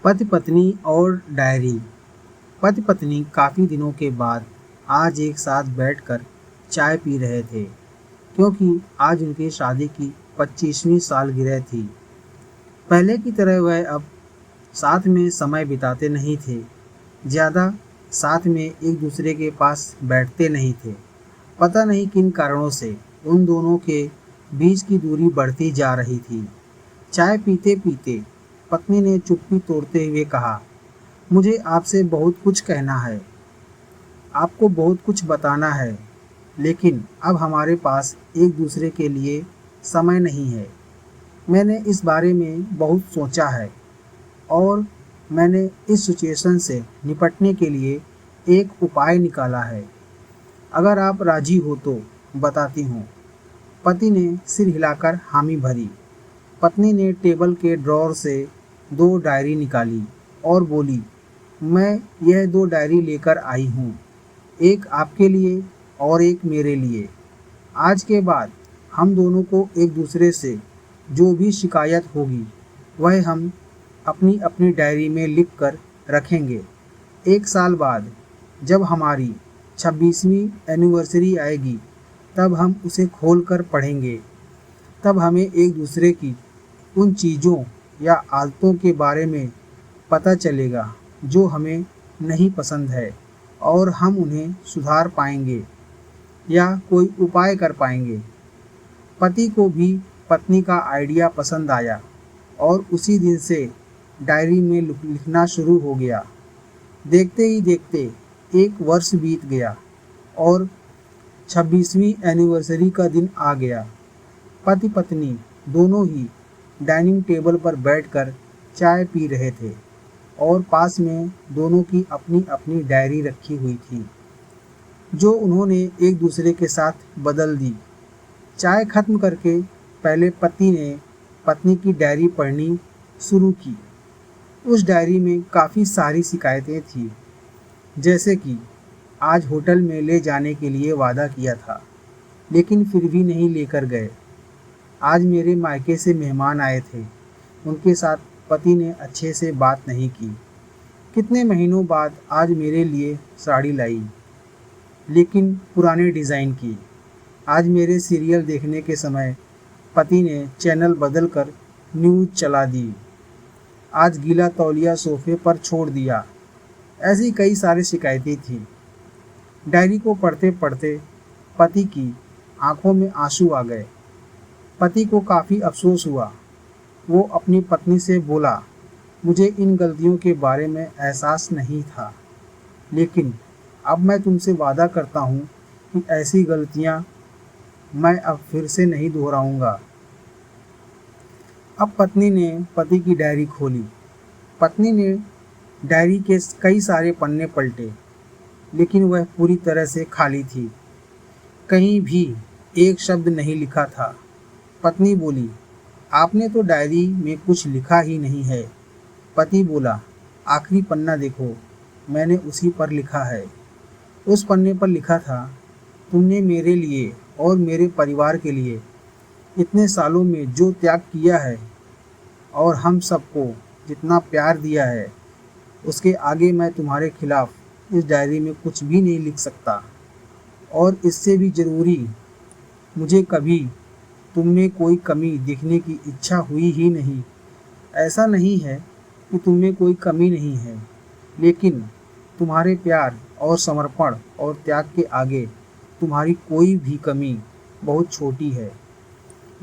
पति पत्नी और डायरी। पति पत्नी काफ़ी दिनों के बाद आज एक साथ बैठकर चाय पी रहे थे, क्योंकि आज उनकी शादी की 25वीं सालगिरह थी। पहले की तरह वह अब साथ में समय बिताते नहीं थे, ज़्यादा साथ में एक दूसरे के पास बैठते नहीं थे। पता नहीं किन कारणों से उन दोनों के बीच की दूरी बढ़ती जा रही थी। चाय पीते पीते पत्नी ने चुप्पी तोड़ते हुए कहा, मुझे आपसे बहुत कुछ कहना है, आपको बहुत कुछ बताना है, लेकिन अब हमारे पास एक दूसरे के लिए समय नहीं है। मैंने इस बारे में बहुत सोचा है और मैंने इस सिचुएशन से निपटने के लिए एक उपाय निकाला है। अगर आप राजी हो तो बताती हूँ। पति ने सिर हिलाकर हामी भरी। पत्नी ने टेबल के ड्रॉर से 2 डायरी निकाली और बोली, मैं यह 2 डायरी लेकर आई हूँ, एक आपके लिए और एक मेरे लिए। आज के बाद हम दोनों को एक दूसरे से जो भी शिकायत होगी वह हम अपनी अपनी डायरी में लिख कर रखेंगे। 1 साल बाद जब हमारी 26वीं एनिवर्सरी आएगी तब हम उसे खोल कर पढ़ेंगे। तब हमें एक दूसरे की उन चीज़ों या आदतों के बारे में पता चलेगा जो हमें नहीं पसंद है और हम उन्हें सुधार पाएंगे या कोई उपाय कर पाएंगे। पति को भी पत्नी का आइडिया पसंद आया और उसी दिन से डायरी में लिखना शुरू हो गया। देखते ही देखते 1 वर्ष बीत गया और 26वीं एनिवर्सरी का दिन आ गया। पति पत्नी दोनों ही डाइनिंग टेबल पर बैठकर चाय पी रहे थे और पास में दोनों की अपनी अपनी डायरी रखी हुई थी, जो उन्होंने एक दूसरे के साथ बदल दी। चाय खत्म करके पहले पति ने पत्नी की डायरी पढ़नी शुरू की। उस डायरी में काफ़ी सारी शिकायतें थी, जैसे कि आज होटल में ले जाने के लिए वादा किया था, लेकिन फिर भी नहीं लेकर गए। आज मेरे मायके से मेहमान आए थे, उनके साथ पति ने अच्छे से बात नहीं की। कितने महीनों बाद आज मेरे लिए साड़ी लाई, लेकिन पुराने डिज़ाइन की। आज मेरे सीरियल देखने के समय पति ने चैनल बदल कर न्यूज़ चला दी। आज गीला तौलिया सोफे पर छोड़ दिया। ऐसी कई सारी शिकायतें थी। डायरी को पढ़ते पढ़ते पति की आंखों में आंसू आ गए। पति को काफ़ी अफसोस हुआ। वो अपनी पत्नी से बोला, मुझे इन गलतियों के बारे में एहसास नहीं था, लेकिन अब मैं तुमसे वादा करता हूँ कि ऐसी गलतियाँ मैं अब फिर से नहीं दोहराऊँगा। अब पत्नी ने पति की डायरी खोली। पत्नी ने डायरी के कई सारे पन्ने पलटे, लेकिन वह पूरी तरह से खाली थी। कहीं भी एक शब्द नहीं लिखा था। पत्नी बोली, आपने तो डायरी में कुछ लिखा ही नहीं है। पति बोला, आखिरी पन्ना देखो, मैंने उसी पर लिखा है। उस पन्ने पर लिखा था, तुमने मेरे लिए और मेरे परिवार के लिए इतने सालों में जो त्याग किया है और हम सबको जितना प्यार दिया है, उसके आगे मैं तुम्हारे खिलाफ इस डायरी में कुछ भी नहीं लिख सकता। और इससे भी ज़रूरी, मुझे कभी तुम में कोई कमी दिखने की इच्छा हुई ही नहीं। ऐसा नहीं है कि तुम में कोई कमी नहीं है, लेकिन तुम्हारे प्यार और समर्पण और त्याग के आगे तुम्हारी कोई भी कमी बहुत छोटी है।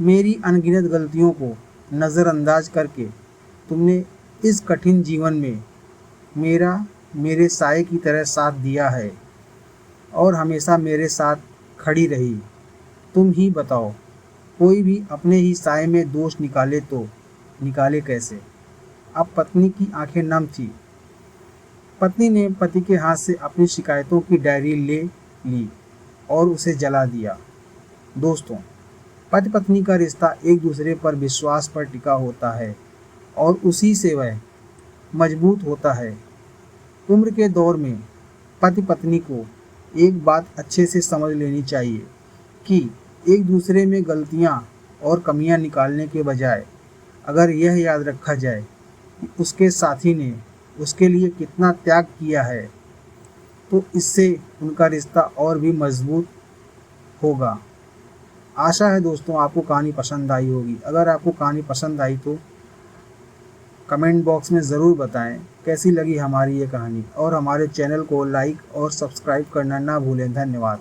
मेरी अनगिनत गलतियों को नज़रअंदाज करके तुमने इस कठिन जीवन में मेरे साए की तरह साथ दिया है और हमेशा मेरे साथ खड़ी रही। तुम ही बताओ, कोई भी अपने ही साए में दोष निकाले तो निकाले कैसे। अब पत्नी की आंखें नम थी। पत्नी ने पति के हाथ से अपनी शिकायतों की डायरी ले ली और उसे जला दिया। दोस्तों, पति पत्नी का रिश्ता एक दूसरे पर विश्वास पर टिका होता है और उसी से वह मजबूत होता है। उम्र के दौर में पति पत्नी को एक बात अच्छे से समझ लेनी चाहिए कि एक दूसरे में गलतियां और कमियां निकालने के बजाय अगर यह याद रखा जाए कि उसके साथी ने उसके लिए कितना त्याग किया है, तो इससे उनका रिश्ता और भी मजबूत होगा। आशा है दोस्तों आपको कहानी पसंद आई होगी। अगर आपको कहानी पसंद आई तो कमेंट बॉक्स में ज़रूर बताएं कैसी लगी हमारी ये कहानी, और हमारे चैनल को लाइक और सब्सक्राइब करना ना भूलें। धन्यवाद।